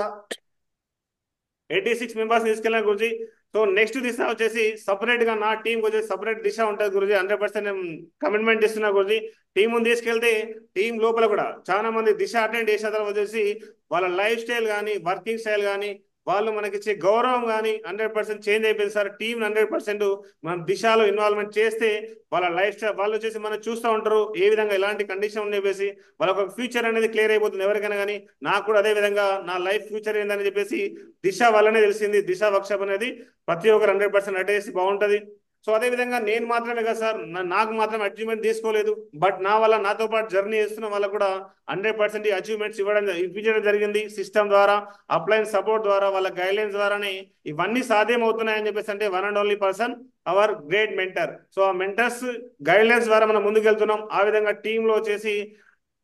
86 మెంబర్స్ తీసుకెళ్ళిన గురుజీ. సో నెక్స్ట్ దిశ వచ్చేసి సపరేట్ గా నా టీం వచ్చేసి సపరేట్ దిశ ఉంటుంది గురుజీ. 100% నేను కమిట్మెంట్ ఇస్తున్నా గురుజీ. టీం తీసుకెళ్తే టీం లోపల కూడా చాలా మంది దిశ అటెండ్ చేసిన తర్వాత వచ్చేసి వాళ్ళ లైఫ్ స్టైల్ కానీ వర్కింగ్ స్టైల్ కానీ వాళ్ళు మనకి ఇచ్చే గౌరవం కానీ 100% చేంజ్ అయిపోయింది సార్. టీం 100% మనం దిశలో ఇన్వాల్వ్మెంట్ చేస్తే వాళ్ళ లైఫ్ స్టైల్ వాళ్ళు వచ్చేసి మనం చూస్తూ ఉంటారు ఏ విధంగా ఎలాంటి కండిషన్ ఉంది చెప్పేసి వాళ్ళ ఒక ఫ్యూచర్ అనేది క్లియర్ అయిపోతుంది ఎవరికైనా కానీ. నాకు కూడా అదే విధంగా నా లైఫ్ ఫ్యూచర్ ఏందని చెప్పేసి దిశ వల్లనే తెలిసింది. దిశ వర్క్షాప్ అనేది ప్రతి ఒక్కరు 100% అటెండ్ చేసి బాగుంటుంది. సో అదే విధంగా నేను మాత్రమే కదా సార్, నాకు మాత్రం అచీవ్మెంట్ తీసుకోలేదు, బట్ నా వల్ల నాతో పాటు జర్నీ చేస్తున్న వాళ్ళకు కూడా 100% అచీవ్మెంట్స్ ఇప్పించడం జరిగింది. సిస్టమ్ ద్వారా, అప్లైన్ సపోర్ట్ ద్వారా, వాళ్ళ గైడ్లైన్స్ ద్వారానే ఇవన్నీ సాధ్యం అవుతున్నాయని చెప్పేసి అంటే one and only person hour great mentor. So ఆ మెంటర్స్ గైడ్లైన్స్ ద్వారా మనం ముందుకు వెళ్తున్నాం. ఆ విధంగా టీంలో వచ్చేసి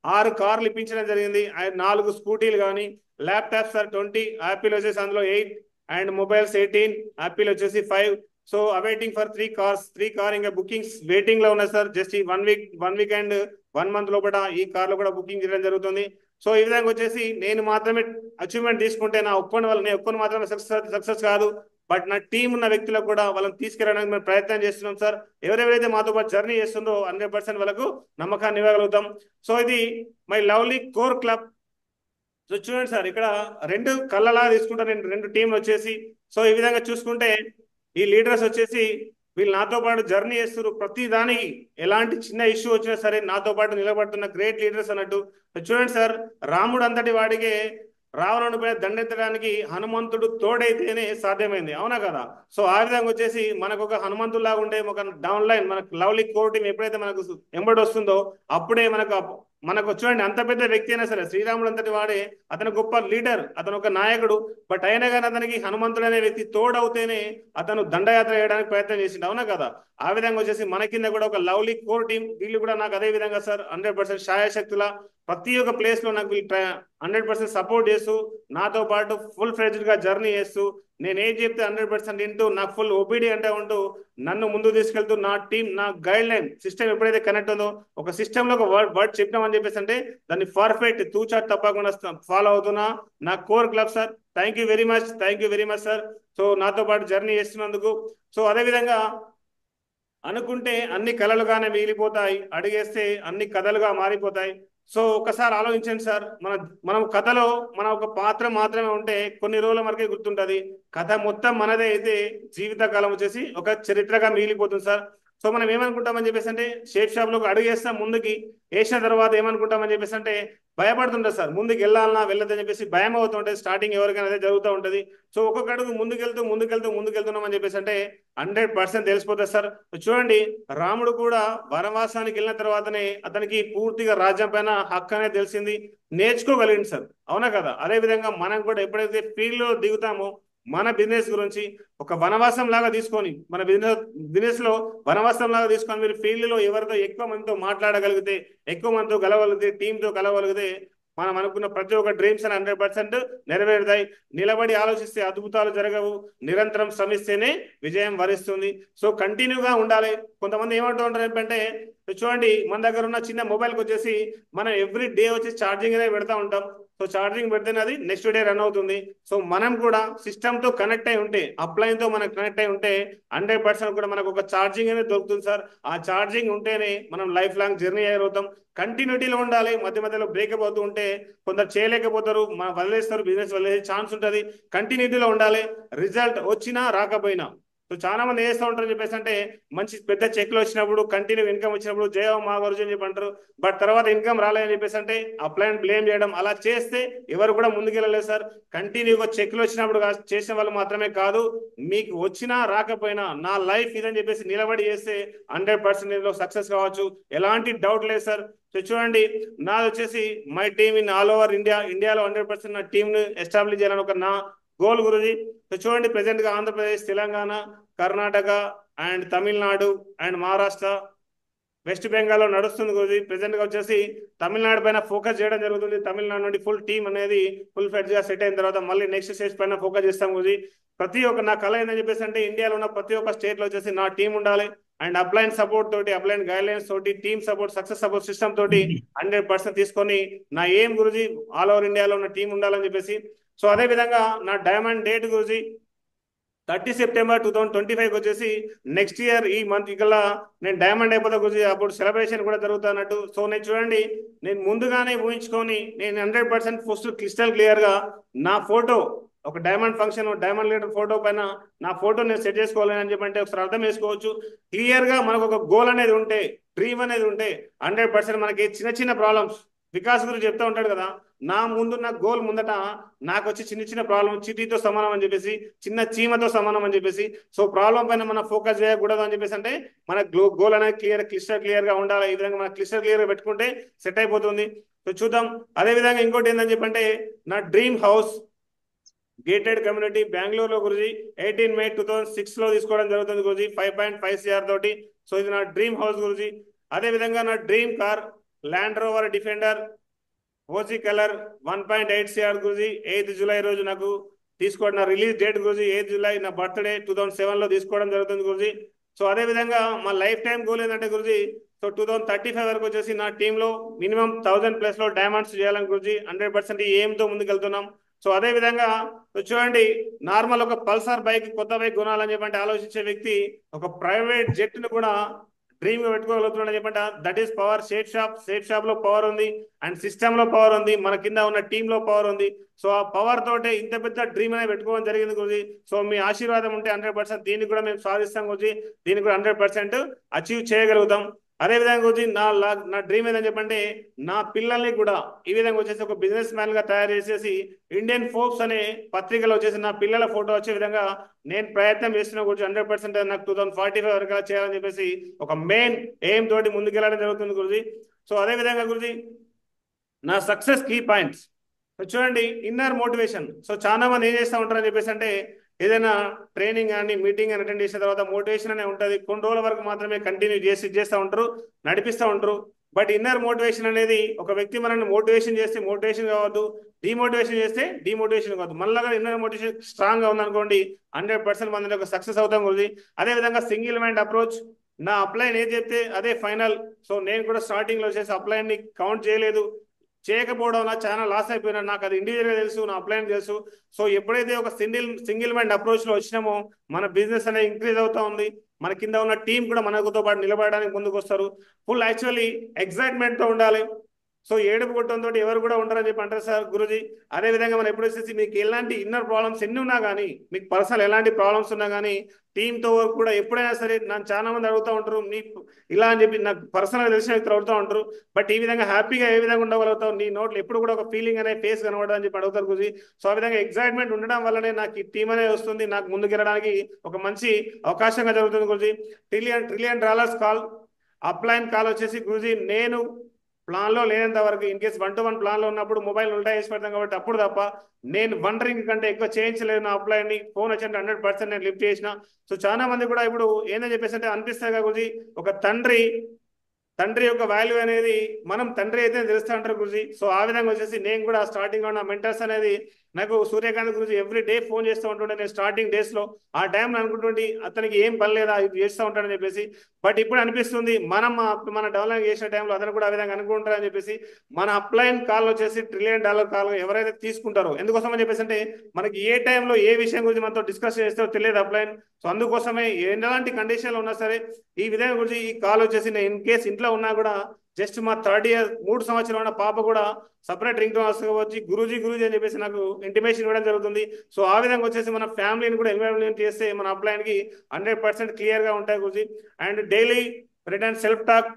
6 కార్లు ఇప్పించడం జరిగింది, 4 స్కూటీలు కానీ, ల్యాప్టాప్స్ సార్ 20, యాపిల్ వచ్చేసి అందులో 8 అండ్ మొబైల్స్ 18, యాపిల్ వచ్చేసి 5. So awaiting for 3 cars, 3 car ఇంకా బుకింగ్స్ వెయిటింగ్ లో ఉన్నాయి సార్. జస్ట్ ఈ 1 వీక్ అండ్ 1 మంత్ లోపల ఈ కార్ లో కూడా బుకింగ్ చేయడం జరుగుతుంది. సో ఈ విధంగా వచ్చేసి నేను మాత్రమే అచీవ్మెంట్ తీసుకుంటే నా ఒక్కని మాత్రమే సక్సెస్ కాదు, బట్ నా టీం ఉన్న వ్యక్తులకు కూడా వాళ్ళని తీసుకెళ్ళడానికి మేము ప్రయత్నం చేస్తున్నాం సార్. ఎవరెవరైతే మాతో పాటు జర్నీ చేస్తుందో 100% వాళ్ళకు నమ్మకాన్ని ఇవ్వగలుగుతాం. సో ఇది my lovely core club. So చూడండి సార్, ఇక్కడ 2 కళ్ళలా తీసుకుంటాను నేను 2 టీంలు వచ్చేసి. సో ఈ విధంగా చూసుకుంటే ఈ లీడర్స్ వచ్చేసి వీళ్ళు నాతో పాటు జర్నీ చేస్తారు. ప్రతి దానికి ఎలాంటి చిన్న ఇష్యూ వచ్చినా సరే నాతో పాటు నిలబడుతున్న గ్రేట్ లీడర్స్ అన్నట్టు. చూడండి సార్, రాముడు అంతటి వాడికే రావణుడి పైన దండెత్తడానికి హనుమంతుడు తోడైతేనే సాధ్యమైంది, అవునా కదా. సో ఆ విధంగా వచ్చేసి మనకు ఒక హనుమంతులాగా ఉండే ఒక డౌన్ లైన్ మనకు లవ్లీ కోర్ టీం ఎప్పుడైతే మనకు ఎంబడి వస్తుందో అప్పుడే మనకు చూడండి, అంత పెద్ద వ్యక్తి అయినా సరే శ్రీరాముడు అంతటి వాడే, అతను గొప్ప లీడర్, అతను ఒక నాయకుడు, బట్ అయినా కానీ అతనికి హనుమంతుడు అనే వ్యక్తి తోడవుతేనే అతను దండయాత్ర చేయడానికి ప్రయత్నం చేసిండు, అవునా కదా. ఆ విధంగా వచ్చేసి మన కింద కూడా ఒక లవ్లీ కోర్ టీం, వీళ్ళు కూడా నాకు అదే విధంగా సార్ 100% శాయశక్తుల ప్రతి ఒక్క ప్లేస్ లో నాకు 100% సపోర్ట్ చేస్తూ నాతో పాటు ఫుల్ ఫ్లెడ్జ్డ్ గా జర్నీ చేస్తూ నేను ఏం చెప్తే 100% వింటూ నాకు ఫుల్ ఒబీడియంట్ ఉంటూ నన్ను ముందు తీసుకెళ్తూ నా టీం నా గైడ్ లైన్ సిస్టమ్ ఎప్పుడైతే కనెక్ట్ ఉందో ఒక సిస్టమ్ లో ఒక వర్డ్ చెప్పినామని చెప్పేసి అంటే దాన్ని పర్ఫెక్ట్ తూచా తప్పకుండా ఫాలో అవుతున్నా నా core club sir. Thank you very much, thank you very much sir. So నాతో పాటు జర్నీ చేస్తున్నందుకు. సో అదేవిధంగా అనుకుంటే అన్ని కలలుగానే మిగిలిపోతాయి, అడిగేస్తే అన్ని కథలుగా మారిపోతాయి. సో ఒకసారి ఆలోచించండి సార్, మనం కథలో మన ఒక పాత్ర మాత్రమే ఉంటే కొన్ని రోజుల వరకే గుర్తుంటది. కథ మొత్తం మనదే అయితే జీవితకాలం వచ్చేసి ఒక చరిత్రగా మిగిలిపోతుంది సార్. సో మనం ఏమనుకుంటామని చెప్పేసి అంటే షేప్ షాప్ లో అడుగు వేస్తాం, ముందుకి వేసిన తర్వాత ఏమనుకుంటామని చెప్పేసి అంటే భయపడుతుంటారు సార్. ముందుకు వెళ్ళాలన్నా వెళ్ళదని చెప్పేసి భయం అవుతుంటది. స్టార్టింగ్ ఎవరికైనా అదే జరుగుతూ ఉంటది. సో ఒక్కొక్క అడుగు ముందుకెళ్తున్నామని చెప్పేసి అంటే 100% తెలిసిపోతుంది సార్. చూడండి, రాముడు కూడా వనవాసానికి వెళ్ళిన తర్వాతనే అతనికి పూర్తిగా రాజ్యం పైన హక్కు అనేది తెలిసింది, నేర్చుకోగలిగింది సార్. అవునా కదా? అదే విధంగా మనం కూడా ఎప్పుడైతే ఫీల్డ్ లో దిగుతామో మన బిజినెస్ గురించి ఒక వనవాసం లాగా తీసుకొని మన బిజినెస్ లో వనవాసం లాగా తీసుకొని మీరు ఫీల్డ్ లో ఎవరితో ఎక్కువ మందితో మాట్లాడగలిగితే, ఎక్కువ మందితో కలవగలిగితే, టీంతో కలవగలిగితే మనం అనుకున్న ప్రతి ఒక్క డ్రీమ్స్ 100% నెరవేరుతాయి. నిలబడి ఆలోచిస్తే అద్భుతాలు జరగవు, నిరంతరం శ్రమిస్తేనే విజయం వరిస్తుంది. సో కంటిన్యూగా ఉండాలి. కొంతమంది ఏమంటూ ఉంటారు ఏంటంటే చూడండి, మన దగ్గర ఉన్న చిన్న మొబైల్కి వచ్చేసి మనం ఎవ్రీ డే వచ్చి ఛార్జింగ్ అనేది పెడతా ఉంటాం. సో ఛార్జింగ్ పెడితేనే అది నెక్స్ట్ డే రన్ అవుతుంది. సో మనం కూడా సిస్టమ్ తో కనెక్ట్ అయి ఉంటే, అప్లైన్ తో మనకు కనెక్ట్ అయి ఉంటే 100% కూడా మనకు ఒక ఛార్జింగ్ అనేది దొరుకుతుంది సార్. ఆ ఛార్జింగ్ ఉంటేనే మనం లైఫ్ లాంగ్ జర్నీ అయ్యవుతాం. కంటిన్యూటీలో ఉండాలి. మధ్య మధ్యలో బ్రేకప్ అవుతూ ఉంటే కొందరు చేయలేకపోతారు, వదిలేస్తారు, బిజినెస్ వదిలేసే ఛాన్స్ ఉంటుంది. కంటిన్యూటీలో ఉండాలి. రిజల్ట్ వచ్చినా రాకపోయినా. సో చాలా మంది ఏం చేస్తూ ఉంటారు చెప్పేసి అంటే మంచి పెద్ద చెక్లు వచ్చినప్పుడు, కంటిన్యూ ఇన్కమ్ వచ్చినప్పుడు జయ మా గురించి అని చెప్పి అంటారు. బట్ తర్వాత ఇన్కమ్ రాలేదని చెప్పేసి అంటే అప్లైన్ బ్లేమ్ చేయడం, అలా చేస్తే ఎవరు కూడా ముందుకెళ్ళలేదు సార్. కంటిన్యూగా చెక్లు వచ్చినప్పుడు చేసిన వాళ్ళు మాత్రమే కాదు, మీకు వచ్చినా రాకపోయినా నా లైఫ్ ఇదని చెప్పేసి నిలబడి చేస్తే 100% సక్సెస్ కావచ్చు. ఎలాంటి డౌట్ లేదు సార్. సో చూడండి, నాది వచ్చేసి my team in all over India. ఇండియాలో 100% నా టీంను ఎస్టాబ్లిష్ చేయాలని ఒక నా గోల్ గురుజీ. సో చూడండి, ప్రెసెంట్ గా Andhra Pradesh, Telangana, Karnataka and Tamil Nadu and Maharashtra, west బెంగాల్లో నడుస్తుంది గురుజీ. ప్రెసెంట్ గా వచ్చేసి తమిళనాడు పైన ఫోకస్ చేయడం జరుగుతుంది. తమిళనాడు నుండి ఫుల్ టీమ్ అనేది ఫుల్ ఫెడ్ గా సెట్ అయిన తర్వాత మళ్ళీ నెక్స్ట్ స్టేజ్ పైన ఫోకస్ చేస్తాం గురుజీ. ప్రతి ఒక్క నా కళ ఏంటని చెప్పేసి అంటే ఇండియాలో ఉన్న ప్రతి ఒక్క స్టేట్ లో వచ్చేసి నా టీం ఉండాలి. అండ్ అప్లైన్ సపోర్ట్ తోటి, అప్లైన్ గైడ్లైన్స్ తోటి, team support, success support system తోటి 100% తీసుకొని నా ఏం గురుజీ ఆల్ ఓవర్ ఇండియాలో ఉన్న టీం ఉండాలని చెప్పేసి. సో అదే విధంగా నా డైమండ్ డేట్ గురుజీ 30 సెప్టెంబర్ 2025 వచ్చేసి నెక్స్ట్ ఇయర్ ఈ మంత్ కల్లా నేను డైమండ్ అయిపోతా గురించి, అప్పుడు సెలబ్రేషన్ కూడా జరుగుతున్నట్టు. సో నేను చూడండి, నేను ముందుగానే ఊహించుకొని నేను 100% ఫస్ట్ క్రిస్టల్ క్లియర్ గా నా ఫోటో ఒక diamond function, diamond leader photo పైన నా ఫోటో నేను సెట్ చేసుకోవాలని అని చెప్పంటే ఒకసారి అర్థం చేసుకోవచ్చు. క్లియర్ గా మనకు ఒక గోల్ అనేది ఉంటే, డ్రీమ్ అనేది ఉంటే 100% మనకి చిన్న చిన్న ప్రాబ్లమ్స్, వికాస్ గురించి చెప్తా ఉంటాడు కదా, నా ముందున్న గోల్ ముందట నాకు వచ్చి చిన్న చిన్న ప్రాబ్లం చిటితో సమానం అని చెప్పేసి, చిన్న చీమతో సమానం అని చెప్పేసి. సో ప్రాబ్లం పైన మనం ఫోకస్ చేయకూడదు అని చెప్పేసి అంటే మన గోల్ అనేది క్లియర్ గా ఉండాలి. ఈ విధంగా మనం క్లియర్ గా పెట్టుకుంటే సెట్ అయిపోతుంది. సో చూద్దాం. అదే విధంగా ఇంకోటి ఏంటని చెప్పంటే నా డ్రీమ్ హౌస్ గేటెడ్ కమ్యూనిటీ బెంగళూరులో గురుజీ 18 మే 2006 లో తీసుకోవడం జరుగుతుంది గురుజీ, 5.5 CR తోటి. సో ఇది నా డ్రీమ్ హౌస్ గురుజీ. అదే విధంగా నా dream car land rover defender OG colour 1.8 CR Guruji. 8 July రోజు నాకు తీసుకోవడం, నా రిలీజ్ డేట్ గురుజీ 8 జూలై, నా బర్త్డే 2007 లో తీసుకోవడం జరుగుతుంది గురుజీ. సో అదే విధంగా మా లైఫ్ టైం గోల్ ఏంటంటే గురుజీ, సో 2035 వరకు వచ్చేసి నా టీంలో మినిమం 1000+ లో డైమండ్స్ చేయాలని గురుజీ 100% ఈ ఎయిమ్ తో ముందుకెళ్తున్నాం. సో అదే విధంగా చూడండి, నార్మల్ ఒక పల్సర్ బైక్, కొత్త బైక్ కొనాలని చెప్పంటే ఆలోచించే వ్యక్తి ఒక ప్రైవేట్ జెట్ ను కూడా డ్రీమ్ గా పెట్టుకోగలుగుతున్నాడు చెప్పంట. That is power. Shape shop లో పవర్ ఉంది, అండ్ సిస్టమ్ లో పవర్ ఉంది, మన కింద ఉన్న టీమ్ లో పవర్ ఉంది. సో ఆ పవర్ తోటే ఇంత పెద్ద డ్రీమ్ అనేది పెట్టుకోవడం జరిగింది గురుజీ. సో మీ ఆశీర్వాదం ఉంటే 100% దీన్ని కూడా మేము సాధిస్తాం గురుజీ. దీన్ని కూడా 100% అచీవ్ చేయగలుగుతాం. అదే విధంగా గురించి నా డ్రీమ్ ఏదని చెప్పంటే నా పిల్లల్ని కూడా ఈ విధంగా వచ్చేసి ఒక బిజినెస్ మ్యాన్ గా తయారు చేసేసి ఇండియన్ ఫోర్బ్స్ అనే పత్రికలో వచ్చేసి నా పిల్లల ఫోటో వచ్చే విధంగా నేను ప్రయత్నం చేస్తున్న గురించి 100% నాకు 2045 వరకు చేయాలని చెప్పేసి ఒక మెయిన్ ఎయిమ్ తోటి ముందుకెళ్ళడం జరుగుతుంది గురుజీ. సో అదే విధంగా గురుజీ నా సక్సెస్ కీ పాయింట్స్ చూడండి. Inner motivation. సో చాలా మంది ఏం చేస్తూ ఉంటారని చెప్పేసి అంటే ఏదైనా ట్రైనింగ్ కానీ మీటింగ్ అని అటెండ్ చేసిన తర్వాత మోటివేషన్ అనే ఉంటుంది, కొన్ని రోజుల వరకు మాత్రమే కంటిన్యూ చేస్తూ ఉంటారు, నడిపిస్తూ ఉంటారు. బట్ ఇన్నర్ మోటివేషన్ అనేది ఒక వ్యక్తి మనల్ని మోటివేషన్ చేస్తే మోటివేషన్ కావద్దు, డిమోటివేషన్ చేస్తే డిమోటివేషన్ కావద్దు. మనలాగా ఇన్నర్ మోటివేషన్ స్ట్రాంగ్ గా ఉందనుకోండి 100% మన ఒక సక్సెస్ అవుతాం గురించి. అదే విధంగా సింగిల్ మైండ్ అప్రోచ్, నా అప్లైన్ ఏది చెప్తే అదే ఫైనల్. సో నేను కూడా స్టార్టింగ్ లో వచ్చేసి అప్లైన్ ని కౌంట్ చేయలేదు, చేయకపోవడం వల్ల చాలా లాస్ అయిపోయినా. నాకు అది ఇండివిజువల్ గా తెలుసు, నా అప్లైన్ తెలుసు. సో ఎప్పుడైతే ఒక సింగిల్ మైండ్ అప్రోచ్ లో వచ్చినామో మన బిజినెస్ అనేది ఇంక్రీజ్ అవుతా ఉంది. మన కింద ఉన్న టీం కూడా మనతో పాటు నిలబడడానికి ముందుకు వస్తారు. ఫుల్ యాక్చువల్లీ ఎక్సైట్మెంట్ తో ఉండాలి. సో ఏడుపు కొట్టడంతో ఎవరు కూడా ఉంటారని చెప్పి అంటారు సార్ గురూజీ. అదే విధంగా మనం ఎప్పుడు వచ్చేసి మీకు ఎలాంటి ఇన్నర్ ప్రాబ్లమ్స్ ఎన్ని ఉన్నా కానీ, మీకు పర్సనల్ ఎలాంటి ప్రాబ్లమ్స్ ఉన్నా కానీ, టీంతో కూడా ఎప్పుడైనా సరే నన్ను చాలా మంది అడుగుతూ ఉంటారు, నీకు ఇలా అని చెప్పి నాకు పర్సనల్ తెలిసిన వ్యక్తులు అడుగుతూ ఉంటారు. బట్ ఈ విధంగా హ్యాపీగా ఏ విధంగా ఉండగలుగుతావు, నీ నోట్లో ఎప్పుడు కూడా ఒక ఫీలింగ్ అనే ఫేస్ కనబడదు అని చెప్పి అడుగుతారు గురూజీ. సో ఆ విధంగా ఎక్సైట్మెంట్ ఉండడం వల్లనే నాకు ఈ టీం అనేది వస్తుంది, నాకు ముందుకెళ్ళడానికి ఒక మంచి అవకాశంగా జరుగుతుంది Guruji. Trillion dollars call upline call వచ్చేసి గురూజీ నేను ప్లాన్ లో లేనంత వరకు, ఇన్ కేసు 1-to-1 ప్లాన్ లో ఉన్నప్పుడు మొబైల్ ఉల్టా వేసి పెడతాం కాబట్టి అప్పుడు తప్ప నేను 1 రింగ్ కంటే ఎక్కువ చేయించలేదు నా అప్లైన్ ని. ఫోన్ వచ్చింటే 100% నేను లిఫ్ట్ చేసిన. సో చాలా మంది కూడా ఇప్పుడు ఏందని చెప్పేసి అంటే అనిపిస్తుంది కాబట్టి ఒక తండ్రి యొక్క వాల్యూ అనేది మనం తండ్రి అయితే తెలుస్తూ ఉంటారు గురుజీ. సో ఆ విధంగా వచ్చేసి నేను కూడా స్టార్టింగ్ లో నా మెంటర్స్ అనేది నాకు సూర్యకాంత్ గురించి ఎవ్రీ డే ఫోన్ చేస్తూ ఉంటుండే. నేను స్టార్టింగ్ డేస్ లో ఆ టైంలో అనుకుంటుంటే అతనికి ఏం పని లేదా ఇది చేస్తూ ఉంటాడని చెప్పేసి. బట్ ఇప్పుడు అనిపిస్తుంది మన డెవలప్ చేసిన టైంలో అతను కూడా ఆ విధంగా అనుకుంటారని చెప్పేసి. మన అప్లైన్ కాల్ వచ్చేసి $1 ట్రిలియన్ కాల్ ఎవరైతే తీసుకుంటారో, ఎందుకోసం అని చెప్పేసి అంటే మనకి ఏ టైంలో ఏ విషయం గురించి మనతో డిస్కస్ చేస్తారో తెలియదు అప్లైన్. సో అందుకోసమే ఎలాంటి కండిషన్లో ఉన్నా సరే ఈ విధంగా గురించి ఈ కాల్ వచ్చేసి నేను ఇన్ కేసు ఇంట్లో ఉన్నా కూడా జస్ట్ మా 3rd ఇయర్ 3 సంవత్సరాలు ఉన్న పాప కూడా సపరేట్ రింగ్ టోన్ వచ్చి గురూజీ అని చెప్పేసి నాకు ఇంటిమేషన్ ఇవ్వడం జరుగుతుంది. సో ఆ విధంగా వచ్చేసి మన ఫ్యామిలీని కూడా ఇన్వాల్వ్మెంట్ చేస్తే మన అప్లైన్ కి 100% క్లియర్ గా ఉంటాయి Guruji. And daily return self talk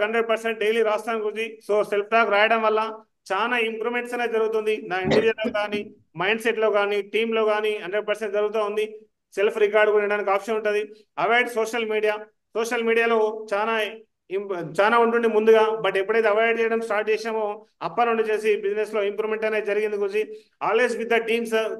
100% daily రాస్తాను గురూజీ. సో సెల్ఫ్ టాక్ రాయడం వల్ల చాలా ఇంప్రూవ్మెంట్స్ అనేది జరుగుతుంది. నా ఇండివిజువల్ కానీ, మైండ్ సెట్ లో కానీ, టీమ్ లో కానీ 100% జరుగుతూ ఉంది. సెల్ఫ్ రికార్డ్ కూడా వినడానికి ఆప్షన్ ఉంటుంది. అవాయిడ్ సోషల్ మీడియాలో చాలా ఉంటుంది ముందుగా. బట్ ఎప్పుడైతే అవాయిడ్ చేయడం స్టార్ట్ చేసామో అప్పర్ నుండి చేసి బిజినెస్ లో ఇంప్రూవ్మెంట్ అనేది జరిగింది Guruji. Always with the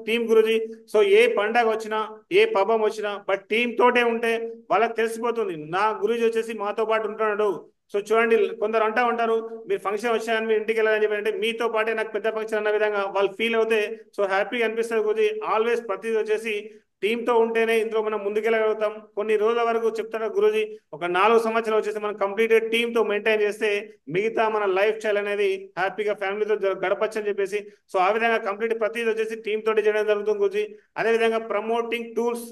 team Guruji. So ఏ పండగ వచ్చినా, ఏ పబ్బం వచ్చినా, బట్ టీమ్ తోటే ఉంటే వాళ్ళకి తెలిసిపోతుంది నా గురూజీ వచ్చేసి మాతో పాటు ఉంటున్నాడు. సో చూడండి, కొందరు అంటా ఉంటారు మీరు ఫంక్షన్ వచ్చాయని మీరు ఇంటికి వెళ్ళాలని చెప్పి, అంటే మీతో పాటే నాకు పెద్ద ఫంక్షన్ అన్న విధంగా వాళ్ళు ఫీల్ అవుతే సో హ్యాపీగా అనిపిస్తుంది గురూజీ. ఆల్వేస్ ప్రతిదీ వచ్చేసి టీంతో ఉంటేనే ఇందులో మనం ముందుకెళ్ళగలుగుతాం. కొన్ని రోజుల వరకు చెప్తారు గురూజీ, ఒక 4 సంవత్సరాలు వచ్చేసి మనం కంప్లీట్ టీంతో మెయింటైన్ చేస్తే మిగతా మన లైఫ్ స్టైల్ అనేది హ్యాపీగా ఫ్యామిలీతో గడపచ్చు అని చెప్పేసి. సో ఆ విధంగా కంప్లీట్ ప్రతిదీ వచ్చేసి టీమ్ తోటి చేయడం జరుగుతుంది గురూజీ. అదేవిధంగా ప్రమోటింగ్ టూల్స్.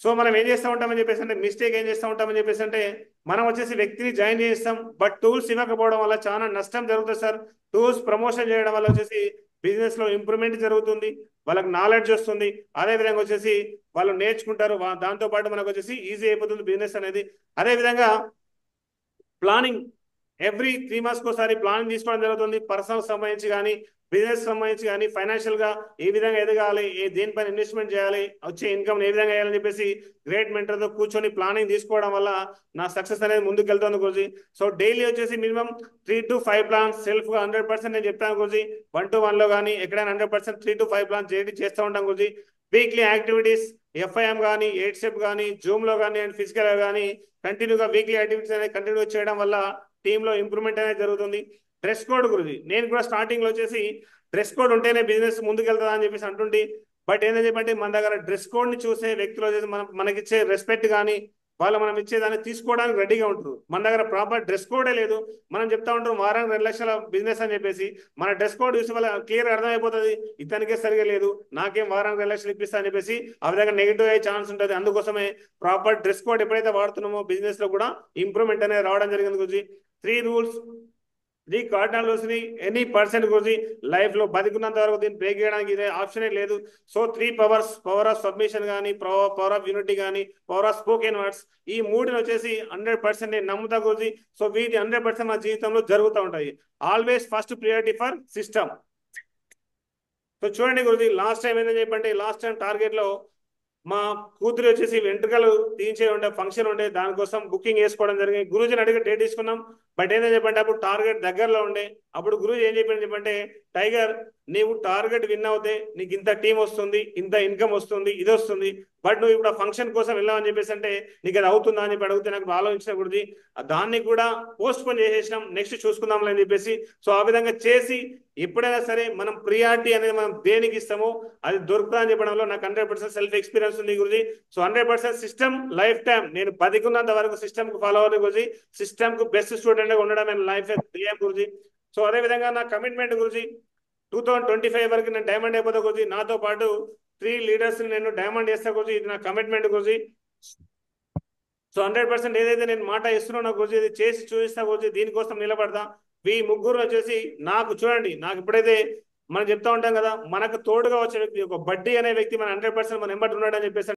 సో మనం ఏం చేస్తూ ఉంటామని చెప్పేసి అంటే మిస్టేక్ ఏం చేస్తూ ఉంటామని చెప్పేసి అంటే మనం వచ్చేసి వ్యక్తిని జాయిన్ చేస్తాం, బట్ టూల్స్ ఇవ్వకపోవడం వల్ల చాలా నష్టం జరుగుతుంది సార్. టూల్స్ ప్రమోషన్ చేయడం వల్ల వచ్చేసి బిజినెస్ లో ఇంప్రూవ్మెంట్ జరుగుతుంది, వాళ్ళకి నాలెడ్జ్ వస్తుంది. అదే విధంగా వచ్చేసి వాళ్ళు నేర్చుకుంటారు, దాంతో పాటు మనకు వచ్చేసి ఈజీ అయిపోతుంది బిజినెస్ అనేది. అదే విధంగా ప్లానింగ్ ఎవ్రీ 3 months ఒకసారి ప్లానింగ్ తీసుకోవడం జరుగుతుంది. పర్సనల్ సంబంధించి కానీ, బిజినెస్ సంబంధించి కానీ, ఫైనాన్షియల్ గా ఏ విధంగా ఎదగాలి, దేనిపైన ఇన్వెస్ట్మెంట్ చేయాలి, వచ్చే ఇన్కమ్ ఏ విధంగా చేయాలని చెప్పేసి గ్రేట్ మెంటర్ తో కూర్చొని ప్లానింగ్ తీసుకోవడం వల్ల నా సక్సెస్ అనేది ముందుకు వెళ్తుంది గురూజీ. సో డైలీ వచ్చేసి మినిమం 3 to 5 ప్లాన్స్ సెల్ఫ్ గా 100% నేను చెప్తాను గురూజీ. 1-to-1 లో కానీ ఎక్కడైనా 100% 3 to 5 ప్లాన్స్ చేస్తూ ఉంటాం గురూజీ. వీక్లీ యాక్టివిటీస్ FIM కానీ, 8 స్టెప్ కానీ, జూమ్ లో కానీ అండ్ ఫిజికల్ గా కానీ కంటిన్యూగా వీక్లీ యాక్టివిటీస్ అనేది కంటిన్యూ చేయడం వల్ల టీమ్ లో ఇంప్రూవ్మెంట్ అనేది జరుగుతుంది. డ్రెస్ కోడ్ గురించి నేను కూడా స్టార్టింగ్ లో వచ్చేసి డ్రెస్ కోడ్ ఉంటేనే బిజినెస్ ముందుకెళ్తా అని చెప్పేసి అంటుంటే, బట్ ఏంటని చెప్పంటే మన దగ్గర డ్రెస్ కోడ్ ని చూసే వ్యక్తులు వచ్చేసి మనకిచ్చే రెస్పెక్ట్ కానీ, వాళ్ళు మనం ఇచ్చేదాన్ని తీసుకోవడానికి రెడీగా ఉంటారు. మన దగ్గర ప్రాపర్ డ్రెస్ కోడే లేదు. మనం చెప్తా ఉంటాం వారానికి 2 లక్షల బిజినెస్ అని చెప్పేసి, మన డ్రెస్ కోడ్ చూసి వాళ్ళ క్లియర్ అర్థమైపోతుంది ఇతనికే సరిగా లేదు, నాకేం వారానికి 2 లక్షలు ఇప్పిస్తా అని చెప్పేసి ఆ విధంగా నెగిటివ్ అయ్యే ఛాన్స్ ఉంటుంది. అందుకోసమే ప్రాపర్ డ్రెస్ కోడ్ ఎప్పుడైతే వాడుతున్నామో బిజినెస్ లో కూడా ఇంప్రూవ్మెంట్ అనేది రావడం జరిగింది గురించి. 3 రూల్స్ 3 కార్డినల్ రూల్స్ ని ఎనీ పర్సెంట్ గురించి లైఫ్ లో బతికున్నంత వరకు దీన్ని బ్రేక్ చేయడానికి ఇదే ఆప్షనే లేదు. So 3 powers, power of submission కానీ, పవర్ ఆఫ్ యూనిటీ కానీ, పవర్ ఆఫ్ స్పోకెన్ వర్డ్స్, ఈ 3 వచ్చేసి 100% నేను నమ్ముతా గురించి. సో వీటి 100% మా జీవితంలో జరుగుతూ ఉంటాయి. Always first priority for system. So చూడండి గురించి, లాస్ట్ టైం ఏంటని చెప్పంటే లాస్ట్ టైం టార్గెట్ లో మా కూతురు వచ్చేసి వెంట్రుకలు తీయించే ఉండే ఫంక్షన్ ఉండే, దానికోసం బుకింగ్ వేసుకోవడం జరిగింది. గురూజీని అడిగి డేట్ తీసుకున్నాం. బట్ ఏంటని చెప్పంటే అప్పుడు టార్గెట్ దగ్గరలో ఉండే. అప్పుడు గురూజీ ఏం చెప్పారని చెప్పంటే టైగర్ నీవు టార్గెట్ విన్ అవుతే నీకు ఇంత టీం వస్తుంది, ఇంత ఇన్కమ్ వస్తుంది, ఇది వస్తుంది, బట్ నువ్వు ఇప్పుడు ఆ ఫంక్షన్ కోసం వెళ్ళామని చెప్పేసి అంటే నీకు అది అవుతుందా అని చెప్పి అడిగితే నాకు ఆలోచించిన గురించి దాన్ని కూడా పోస్ట్ పోన్ చేసేసినాం, నెక్స్ట్ చూసుకుందాంలే అని చెప్పేసి. సో ఆ విధంగా చేసి ఎప్పుడైనా సరే మనం ప్రియారిటీ అనేది మనం దేనికి ఇస్తామో అది దొరుకుతా అని చెప్పడంలో నాకు 100% సెల్ఫ్ ఎక్స్పీరియన్స్ ఉంది గురించి. సో 100% సిస్టమ్ లైఫ్ టైం నేను 10కున్నంత వరకు సిస్టమ్ కు ఫాలో అవ్వడం గురించి, సిస్టమ్ కు బెస్ట్ స్టూడెంట్ గా ఉండడం అండ్ లైఫ్ ధ్యేయం గురించి. సో అదే విధంగా నా కమిట్మెంట్ గురించి 2025 వరకు నేను డైమండ్ అయిపోతా గురించి, నాతో పాటు 3 లీడర్స్ నేను డైమండ్ చేస్తా గురించి, ఇది నా కమిట్మెంట్ గురించి. సో 100% ఏదైతే నేను మాట ఇస్తున్నానో గురించి ఇది చేసి చూపిస్తా గురించి, దీనికోసం నిలబడతా. ఈ ముగ్గురు వచ్చేసి నాకు చూడండి, నాకు ఇప్పుడైతే మనం చెప్తా ఉంటాం కదా, మనకు తోడుగా వచ్చే వ్యక్తి ఒక బడ్డీ అనే వ్యక్తి మన 100% మన ఎంబడి ఉన్నాడని చెప్పేసి